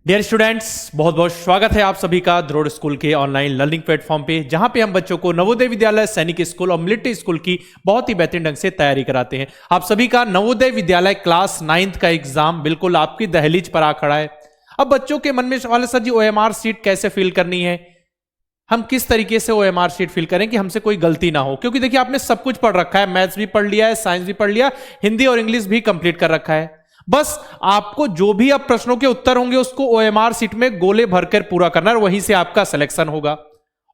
Dear students, बहुत बहुत स्वागत है आप सभी का द्रोड़ स्कूल के ऑनलाइन लर्निंग प्लेटफॉर्म पे, जहां पे हम बच्चों को नवोदय विद्यालय, सैनिक स्कूल और मिलिट्री स्कूल की बहुत ही बेहतरीन ढंग से तैयारी कराते हैं। आप सभी का नवोदय विद्यालय क्लास 9th का एग्जाम बिल्कुल आपकी दहलीज पर आ खड़ा है। अब बच्चों के मन में सवाल है, सर जी OMR सीट कैसे फिल करनी है, हम किस तरीके से OMR सीट फिल करें कि हमसे कोई गलती ना हो। क्योंकि देखिए आपने सब कुछ पढ़ रखा है, मैथ्स भी पढ़ लिया है, साइंस भी पढ़ लिया, हिंदी और इंग्लिश भी कंप्लीट कर रखा है। बस आपको जो भी अब प्रश्नों के उत्तर होंगे उसको OMR सीट में गोले भरकर पूरा करना है और वहीं से आपका सिलेक्शन होगा।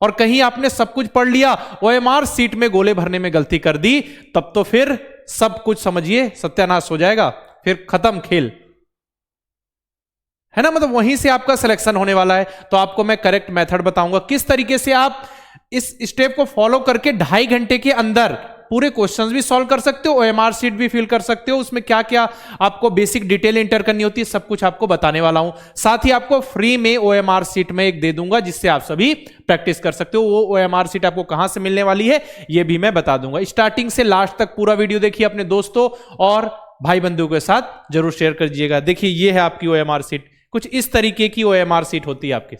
और कहीं आपने सब कुछ पढ़ लिया, OMR सीट में गोले भरने में गलती कर दी, तब तो फिर सब कुछ समझिए सत्यानाश हो जाएगा, फिर खत्म खेल, है ना। मतलब वहीं से आपका सिलेक्शन होने वाला है। तो आपको मैं करेक्ट मेथड बताऊंगा किस तरीके से आप इस स्टेप को फॉलो करके 2.5 घंटे के अंदर पूरे क्वेश्चंस भी सॉल्व कर सकते हो, OMR सीट भी फिल कर सकते हो। उसमें क्या क्या आपको बेसिक डिटेल एंटर करनी होती है, सब कुछ आपको बताने वाला हूं। साथ ही आपको फ्री में OMR सीट में एक दे दूंगा, जिससे आप सभी प्रैक्टिस कर सकते हो। वो OMR सीट आपको कहां से मिलने वाली है ये भी मैं बता दूंगा। स्टार्टिंग से लास्ट तक पूरा वीडियो देखिए, अपने दोस्तों और भाई बंधुओं के साथ जरूर शेयर कर दीजिएगा। देखिए ये है आपकी OMR सीट, कुछ इस तरीके की OMR सीट होती है आपकी,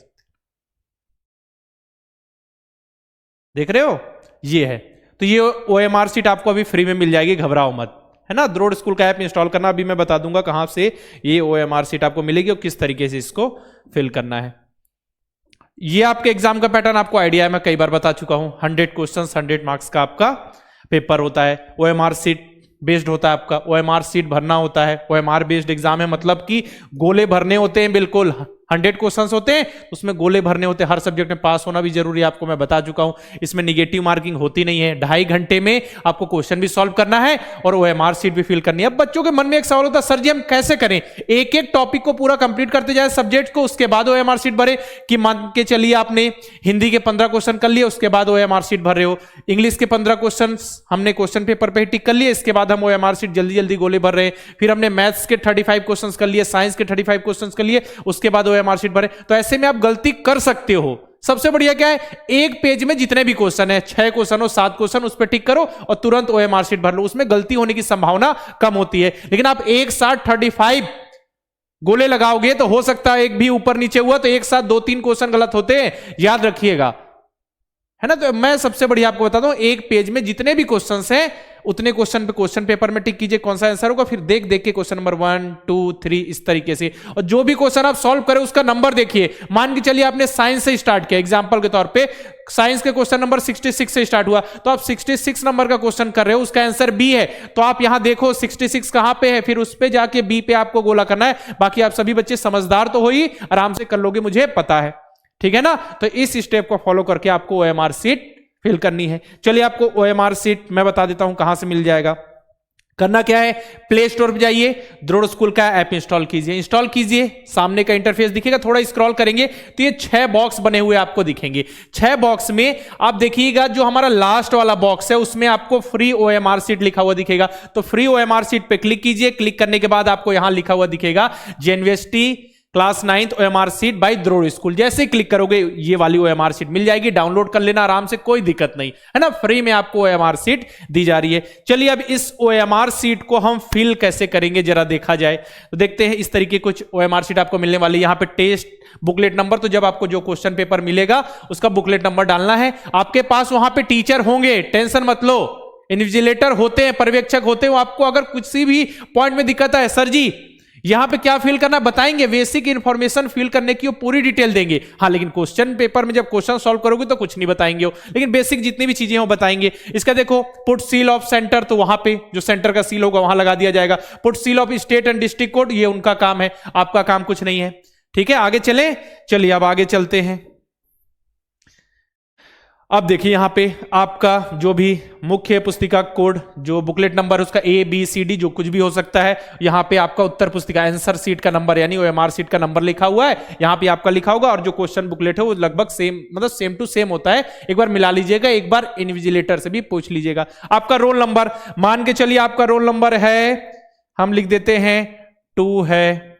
देख रहे हो, ये है। तो ये OMR सीट आपको अभी फ्री में मिल जाएगी, घबराओ मत, है ना। द्रोड़ स्कूल का ऐप इंस्टॉल करना, अभी मैं बता दूंगा कहां से ये OMR सीट आपको मिलेगी और किस तरीके से इसको फिल करना है। ये आपके एग्जाम का पैटर्न आपको आइडिया है, मैं कई बार बता चुका हूं। 100 क्वेश्चंस 100 मार्क्स का आपका पेपर होता है। OMR सीट बेस्ड होता है आपका, OMR सीट भरना होता है। OMR बेस्ड एग्जाम है, मतलब कि गोले भरने होते हैं, बिल्कुल 100 क्वेश्चंस होते हैं, उसमें गोले भरने होते हैं। हर सब्जेक्ट में पास होना भी जरूरी है, आपको मैं बता चुका हूं। इसमें निगेटिव मार्किंग होती नहीं है। 2.5 घंटे में आपको क्वेश्चन भी सॉल्व करना है और OMR सीट भी फिल करनी है। अब बच्चों के मन में एक सवाल होता है, सर जी हम कैसे करें, एक एक टॉपिक को पूरा कंप्लीट करते जाए सब्जेक्ट को, उसके बाद OMR सीट भरे। कि मान के चलिए आपने हिंदी के 15 क्वेश्चन कर लिए, उसके बाद OMR सीट भर रहे हो। इंग्लिश के 15 क्वेश्चन हमने क्वेश्चन पेपर पे ही टिक कर लिए, इसके बाद हम OMR सीट जल्दी जल्दी गोले भर रहे हैं। फिर हमने मैथ्स के 35 क्वेश्चन कर लिए, साइंस के 35 क्वेश्चन कर लिए, उसके बाद OMR सीट भरे। तो ऐसे में आप गलती कर सकते हो। सबसे बढ़िया क्या है, एक पेज में जितने भी क्वेश्चन है, 6 क्वेश्चन हो 7 क्वेश्चन, उस पर टिक करो और तुरंत OMR सीट भर लो। उसमें गलती होने की संभावना कम होती है। लेकिन आप एक साथ 35 गोले लगाओगे तो हो सकता है एक भी ऊपर नीचे हुआ तो एक साथ 2-3 क्वेश्चन गलत होते हैं, याद रखिएगा, है ना। तो मैं सबसे बढ़िया आपको बताता हूं, एक पेज में जितने भी क्वेश्चंस हैं उतने क्वेश्चन पे क्वेश्चन पेपर में टिक कीजिए कौन सा आंसर होगा, फिर देख देख के क्वेश्चन नंबर 1 2 3 इस तरीके से। और जो भी क्वेश्चन आप सॉल्व करें उसका नंबर देखिए। मान के चलिए आपने साइंस से स्टार्ट किया, एग्जांपल के तौर पे साइंस के क्वेश्चन नंबर 66 से स्टार्ट हुआ, तो आप 66 नंबर का क्वेश्चन कर रहे हो, उसका आंसर बी है, तो आप यहां देखो 66 कहां पे है, फिर उस पे जाके बी पे आपको गोला करना है। बाकी आप सभी बच्चे समझदार तो हो ही, आराम से कर लोगे, मुझे पता है, ठीक है ना। तो इस स्टेप को फॉलो करके आपको OMR सीट फिल करनी है। चलिए आपको OMR सीट मैं बता देता हूं कहां से मिल जाएगा। करना क्या है, प्ले स्टोर पे जाइए, द्रोड़ स्कूल का ऐप इंस्टॉल कीजिए। इंस्टॉल कीजिए, सामने का इंटरफेस दिखेगा, थोड़ा स्क्रॉल करेंगे तो ये 6 बॉक्स बने हुए आपको दिखेंगे। 6 बॉक्स में आप देखिएगा जो हमारा लास्ट वाला बॉक्स है उसमें आपको फ्री OMR सीट लिखा हुआ दिखेगा। तो फ्री OMR सीट पे क्लिक कीजिए। क्लिक करने के बाद आपको यहां लिखा हुआ दिखेगा JNVST class 9th OMR sheet by द्रोड़ स्कूल। जैसे ही क्लिक करोगे ये वाली OMR सीट मिल जाएगी, डाउनलोड कर लेना आराम से, कोई दिक्कत नहीं, है ना। फ्री में आपको OMR सीट दी जा रही है। चलिए अब इस OMR सीट को हम फिल कैसे करेंगे जरा देखा जाए। तो देखते हैं, इस तरीके कुछ OMR सीट आपको मिलने वाली है। यहाँ पे टेस्ट बुकलेट नंबर, तो जब आपको जो क्वेश्चन पेपर मिलेगा उसका बुकलेट नंबर डालना है। आपके पास वहां पे टीचर होंगे, टेंशन मत लो, इन्विजिलेटर होते हैं, पर्यवेक्षक होते हैं। वो आपको अगर कुछ भी पॉइंट में दिक्कत है, सर जी यहां पे क्या फिल करना बताएंगे, बेसिक इंफॉर्मेशन फिल करने की वो पूरी डिटेल देंगे। हाँ, लेकिन क्वेश्चन पेपर में जब क्वेश्चन सॉल्व करोगे तो कुछ नहीं बताएंगे वो, लेकिन बेसिक जितनी भी चीजें वो बताएंगे। इसका देखो, पुट सील ऑफ सेंटर, तो वहां पे जो सेंटर का सील होगा वहां लगा दिया जाएगा। Put seal of state and district code, ये उनका काम है, आपका काम कुछ नहीं है, ठीक है। आगे चले, चलिए अब आगे चलते हैं। अब देखिए यहां पे आपका जो भी मुख्य पुस्तिका कोड, जो बुकलेट नंबर उसका ABCD जो कुछ भी हो सकता है। यहां पे आपका उत्तर पुस्तिका आंसर सीट का नंबर यानी OMR सीट का नंबर लिखा हुआ है, यहां पे आपका लिखा होगा। और जो क्वेश्चन बुकलेट है वो लगभग सेम, मतलब सेम टू सेम होता है। एक बार मिला लीजिएगा, एक बार इन्विजिलेटर से भी पूछ लीजिएगा। आपका रोल नंबर, मान के चलिए आपका रोल नंबर है, हम लिख देते हैं 2 है,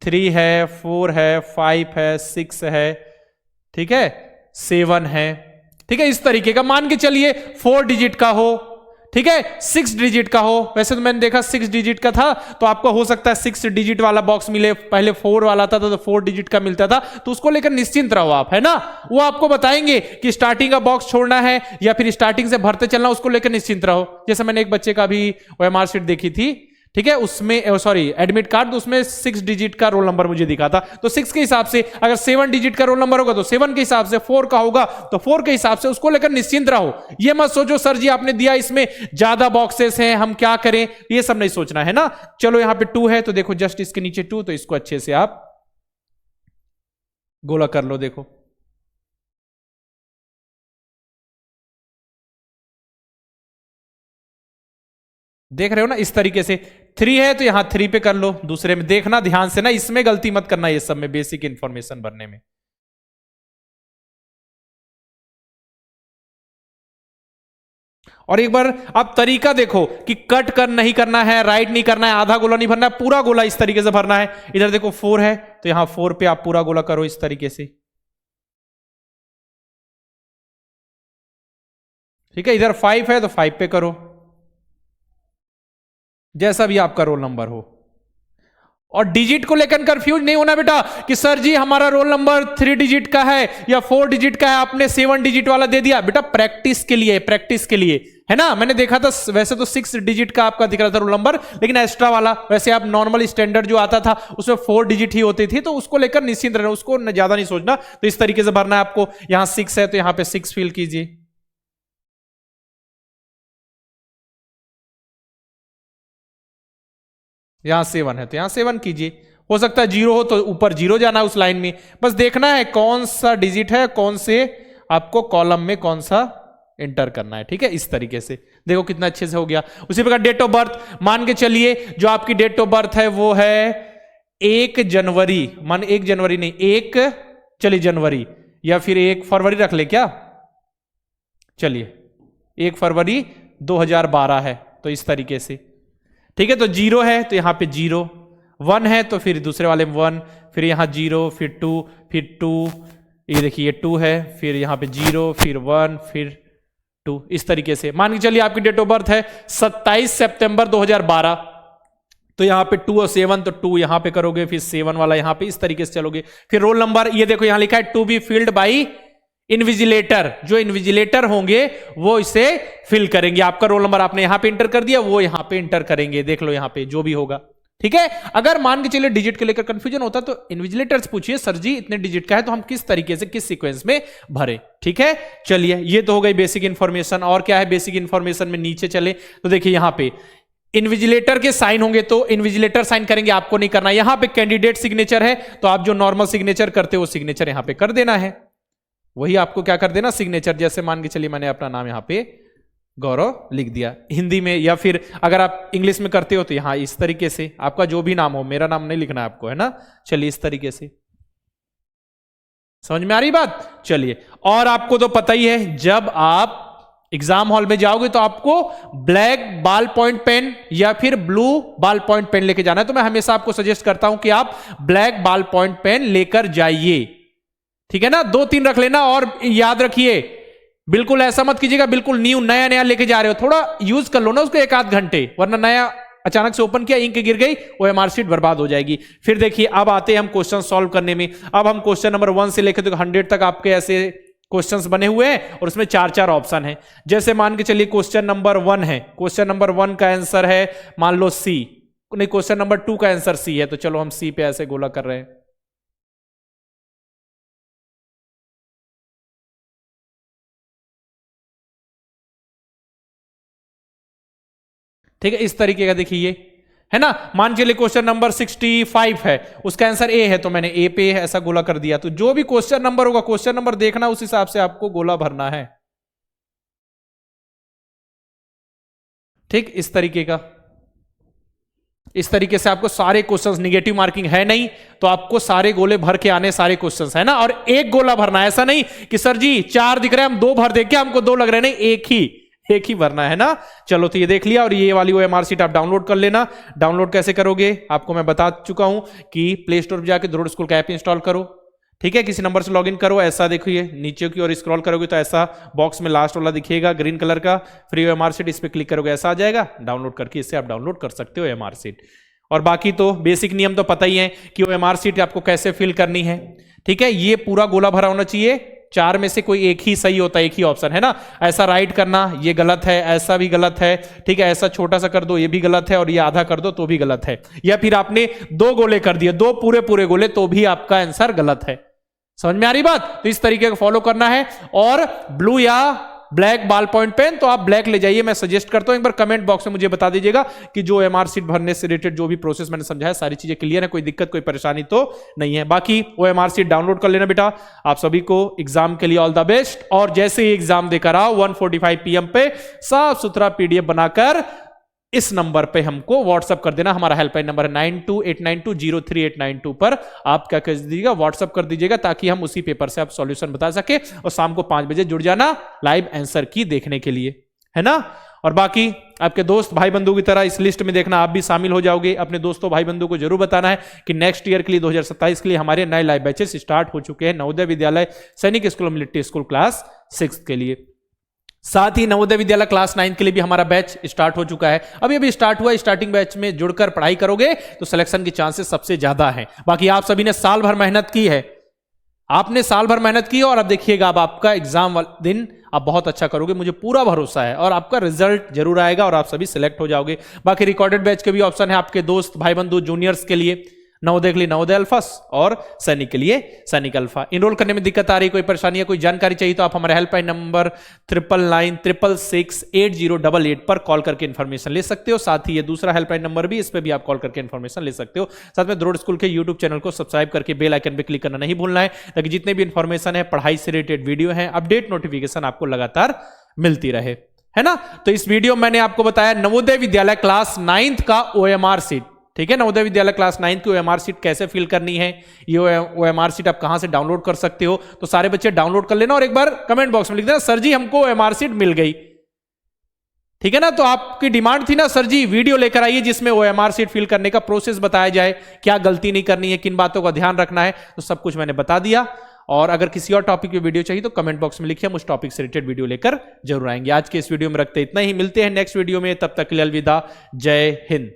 3 है, 4 है, 5 है, 6 है, ठीक है, 7 है, ठीक है। इस तरीके का मान के चलिए 4 डिजिट का हो, ठीक है, 6 डिजिट का हो। वैसे तो मैंने देखा 6 डिजिट का था, तो आपको हो सकता है 6 डिजिट वाला बॉक्स मिले, पहले 4 वाला था तो 4 डिजिट का मिलता था, तो उसको लेकर निश्चिंत रहो आप, है ना। वो आपको बताएंगे कि स्टार्टिंग का बॉक्स छोड़ना है या फिर स्टार्टिंग से भरते चलना, उसको लेकर निश्चिंत रहो। जैसे मैंने एक बच्चे का भी ओएमआर शीट देखी थी, ठीक है, उसमें सॉरी एडमिट कार्ड, तो उसमें 6 डिजिट का रोल नंबर मुझे दिखा था, तो 6 के हिसाब से, अगर 7 डिजिट का रोल नंबर होगा तो 7 के हिसाब से, 4 का होगा तो 4 के हिसाब से, उसको लेकर निश्चिंत रहो। ये मत सोचो सर जी आपने दिया इसमें ज्यादा बॉक्सेस हैं, हम क्या करें, ये सब नहीं सोचना है ना। चलो यहां पे 2 है तो देखो जस्ट इसके नीचे 2, तो इसको अच्छे से आप गोला कर लो। देखो देख रहे हो ना, इस तरीके से 3 है तो यहां 3 पे कर लो। दूसरे में देखना ध्यान से ना, इसमें गलती मत करना, ये सब में बेसिक इंफॉर्मेशन भरने में। और एक बार आप तरीका देखो कि कट कर नहीं करना है, राइट नहीं करना है, आधा गोला नहीं भरना है, पूरा गोला इस तरीके से भरना है। इधर देखो 4 है तो यहां 4 पे आप पूरा गोला करो इस तरीके से, ठीक है। इधर 5 है तो 5 पे करो, जैसा भी आपका रोल नंबर हो। और डिजिट को लेकर कंफ्यूज नहीं होना बेटा कि सर जी हमारा रोल नंबर 3 डिजिट का है या 4 डिजिट का है, आपने 7 डिजिट वाला दे दिया। बेटा प्रैक्टिस के लिए, प्रैक्टिस के लिए, है ना। मैंने देखा था वैसे तो 6 डिजिट का आपका दिख रहा था रोल नंबर, लेकिन एक्स्ट्रा वाला, वैसे आप नॉर्मल स्टैंडर्ड जो आता था उसमें 4 डिजिट ही होती थी, तो उसको लेकर निश्चिंत रहना, उसको ज्यादा नहीं सोचना। तो इस तरीके से भरना है आपको। यहां 6 है तो यहां पे 6 फिल कीजिए, यहां 7 है तो यहां 7 कीजिए। हो सकता है 0 हो तो ऊपर 0 जाना है उस लाइन में, बस देखना है कौन सा डिजिट है, कौन से आपको कॉलम में कौन सा एंटर करना है, ठीक है। इस तरीके से देखो कितना अच्छे से हो गया। उसी प्रकार डेट ऑफ बर्थ, मान के चलिए जो आपकी डेट ऑफ बर्थ है वो है 1 जनवरी, मान 1 जनवरी नहीं, 1 चलिए जनवरी, या फिर 1 फरवरी रख ले क्या, चलिए 1 फरवरी 2012 है, तो इस तरीके से, ठीक है। तो 0 है तो यहां पे 0, 1 है तो फिर दूसरे वाले में 1, फिर यहां 0, फिर 2, फिर 2, ये देखिए 2 है, फिर यहां पे 0, फिर 1, फिर 2, इस तरीके से। मान के चलिए आपकी डेट ऑफ बर्थ है 27 सितंबर 2012, तो यहां पे 2 और 7, तो 2 यहां पे करोगे, फिर 7 वाला यहां पे, इस तरीके से चलोगे। फिर रोल नंबर, ये देखो यहां लिखा है to be filled by invigilator, जो इन्विजिलेटर होंगे वो इसे फिल करेंगे। आपका रोल नंबर आपने यहां पे इंटर कर दिया, वो यहां पे इंटर करेंगे, देख लो यहां पे जो भी होगा, ठीक है। अगर मान के चलिए डिजिट को लेकर कंफ्यूजन होता तो इन्विजिलेटर्स पूछिए, सर जी इतने डिजिट का है तो हम किस तरीके से, किस सीक्वेंस में भरे, ठीक है। चलिए ये तो हो गई बेसिक इंफॉर्मेशन। और क्या है बेसिक इंफॉर्मेशन में, नीचे चले तो देखिए यहां पे इन्विजिलेटर के साइन होंगे तो इन्विजिलेटर साइन करेंगे, आपको नहीं करना। यहां पे कैंडिडेट सिग्नेचर है तो आप जो नॉर्मल सिग्नेचर करते हो सिग्नेचर यहां पे कर देना है, वही आपको क्या कर देना सिग्नेचर। जैसे मान के चलिए मैंने अपना नाम यहां पे गौरव लिख दिया हिंदी में, या फिर अगर आप इंग्लिश में करते हो तो यहां इस तरीके से, आपका जो भी नाम हो, मेरा नाम नहीं लिखना है आपको, है ना। चलिए इस तरीके से, समझ में आ रही बात। चलिए, और आपको तो पता ही है जब आप एग्जाम हॉल में जाओगे तो आपको ब्लैक बॉल पॉइंट पेन या फिर ब्लू बॉल पॉइंट पेन लेके जाना है। तो मैं हमेशा आपको सजेस्ट करता हूं कि आप ब्लैक बॉल पॉइंट पेन लेकर जाइए, ठीक है ना। 2-3 रख लेना, और याद रखिए बिल्कुल ऐसा मत कीजिएगा बिल्कुल न्यू नया नया लेके जा रहे हो, थोड़ा यूज कर लो ना उसको 1-8 घंटे, वरना नया अचानक से ओपन किया, इंक गिर गई, ओएमआर शीट बर्बाद हो जाएगी। फिर देखिए अब आते हैं हम क्वेश्चन सॉल्व करने में। अब हम क्वेश्चन नंबर 1 से लेकर तो 100 तक आपके ऐसे क्वेश्चंस बने हुए हैं और उसमें 4-4 ऑप्शन है। जैसे मान के चलिए क्वेश्चन नंबर 1 है, क्वेश्चन नंबर 1 का आंसर है मान लो सी, नहीं क्वेश्चन नंबर 2 का आंसर सी है, तो चलो हम सी पे ऐसे गोला कर रहे हैं। ठीक है, इस तरीके का देखिए ये है ना। मान के लिए क्वेश्चन नंबर 65 है, उसका आंसर ए है, तो मैंने ए पे ऐसा गोला कर दिया। तो जो भी क्वेश्चन नंबर होगा, क्वेश्चन नंबर देखना, उस हिसाब से आपको गोला भरना है, ठीक। इस तरीके का, इस तरीके से आपको सारे क्वेश्चंस, निगेटिव मार्किंग है नहीं तो आपको सारे गोले भर के आने, सारे क्वेश्चंस, है ना। और एक गोला भरना है, ऐसा नहीं कि सर जी 4 दिख रहे हैं हम 2 भर देंगे, हमको 2 लग रहे हैं, नहीं एक ही भरना है ना। चलो तो ये देख लिया, और ये वाली ओएमआर शीट आप डाउनलोड कर लेना। डाउनलोड कैसे करोगे आपको मैं बता चुका हूं कि प्ले स्टोर पर जाकर दरोड़ स्कूल का ऐप इंस्टॉल करो, ठीक है, किसी नंबर से लॉगिन करो, ऐसा देखिए नीचे की ओर स्क्रॉल करोगे तो ऐसा बॉक्स में लास्ट वाला दिखेगा ग्रीन कलर का फ्री ओएमआर शीट, इस पे क्लिक करोगे ऐसा आ जाएगा, डाउनलोड करके इससे आप डाउनलोड कर सकते हो ओएमआर शीट। और बाकी तो बेसिक नियम तो पता ही है कि ओएमआर शीट आपको कैसे फिल करनी है। ठीक है, ये पूरा गोला भरा होना चाहिए, 4 में से कोई एक ही सही होता है, एक ही ऑप्शन है ना। ऐसा राइट करना ये गलत है, ऐसा भी गलत है, ठीक है, ऐसा छोटा सा कर दो ये भी गलत है, और ये आधा कर दो तो भी गलत है, या फिर आपने 2 गोले कर दिए, 2 पूरे गोले, तो भी आपका आंसर गलत है। समझ में आ रही बात? तो इस तरीके का फॉलो करना है। और ब्लू या ब्लैक बॉल पॉइंट पेन तो आप ब्लैक ले जाइए, मैं सजेस्ट करता हूं। एक बार कमेंट बॉक्स में मुझे बता दीजिएगा कि जो ओएमआर शीट भरने से रिलेटेड जो भी प्रोसेस मैंने समझाया सारी चीजें क्लियर है, कोई दिक्कत कोई परेशानी तो नहीं है। बाकी ओएमआर शीट डाउनलोड कर लेना बेटा। आप सभी को एग्जाम के लिए ऑल द बेस्ट। और जैसे ही एग्जाम देकर आओ 1:45 PM पे साफ सुथरा पीडीएफ बनाकर इस नंबर पे हमको व्हाट्सअप कर देना। हमारा हेल्पलाइन नंबर है 9289203892 पर आप क्या कर दीजिएगा, व्हाट्सअप कर दीजिएगा, ताकि हम उसी पेपर से आप सॉल्यूशन बता सके। और शाम को 5 बजे जुड़ जाना लाइव आंसर की देखने के लिए, है ना। और बाकी आपके दोस्त भाई बंधु की तरह इस लिस्ट में देखना आप भी शामिल हो जाओगे। अपने दोस्तों भाई बंधु को जरूर बताना है कि नेक्स्ट ईयर के लिए 2027 के लिए हमारे नए लाइव बैचेस स्टार्ट हो चुके हैं नवोदय विद्यालय सैनिक स्कूल मिलिट्री स्कूल क्लास 6 के लिए। साथ ही नवोदय विद्यालय क्लास 9 के लिए भी हमारा बैच स्टार्ट हो चुका है। अभी स्टार्ट हुआ है, स्टार्टिंग बैच में जुड़कर पढ़ाई करोगे तो सिलेक्शन के चांसेस सबसे ज्यादा हैं। बाकी आप सभी ने साल भर मेहनत की है, आपने साल भर मेहनत की, और अब देखिएगा अब आपका एग्जाम वाले दिन आप बहुत अच्छा करोगे, मुझे पूरा भरोसा है, और आपका रिजल्ट जरूर आएगा और आप सभी सिलेक्ट हो जाओगे। बाकी रिकॉर्डेड बैच के भी ऑप्शन है आपके दोस्त भाई बंधु जूनियर्स के लिए, नवोदय के लिए नवोदय अल्फा और सैनिक के लिए सैनिक अल्फा। इनरोल करने में दिक्कत आ रही, कोई परेशानी है, कोई जानकारी चाहिए तो आप हमारे हेल्पलाइन नंबर 9996668088 पर कॉल करके इन्फॉर्मेशन ले सकते हो। साथ ही ये दूसरा हेल्पलाइन नंबर भी, इस पर भी आप कॉल करके इन्फॉर्मेशन ले सकते हो। साथ में द्रोड़ स्कूल के यूट्यूब चैनल को सब्सक्राइब करके बेल आइकन पर क्लिक करना नहीं भूलना है, ताकि जितने भी इन्फॉर्मेशन है पढ़ाई से रिलेटेड वीडियो है अपडेट नोटिफिकेशन आपको लगातार मिलती रहे, है ना। तो इस वीडियो में मैंने आपको बताया नवोदय विद्यालय क्लास 9 का ओएमआर शीट। ठीक है, नवोदय विद्यालय क्लास 9 की ओएमआर शीट कैसे फिल करनी है, ये ओएमआर शीट आप कहां से डाउनलोड कर सकते हो। तो सारे बच्चे डाउनलोड कर लेना और एक बार कमेंट बॉक्स में लिख देना सर जी हमको ओएमआर शीट मिल गई। ठीक है ना, तो आपकी डिमांड थी ना सर जी वीडियो लेकर आइए जिसमें ओएमआर शीट फिल करने का प्रोसेस बताया जाए, क्या गलती नहीं करनी है, किन बातों का ध्यान रखना है, तो सब कुछ मैंने बता दिया। और अगर किसी और टॉपिक पे वीडियो चाहिए तो कमेंट बॉक्स में लिखिए, हम उस टॉपिक से रिलेटेड वीडियो लेकर जरूर आएंगे। आज के इस वीडियो में रखते इतना ही, मिलते हैं नेक्स्ट वीडियो में, तब तक के लिए अलविदा, जय हिंद।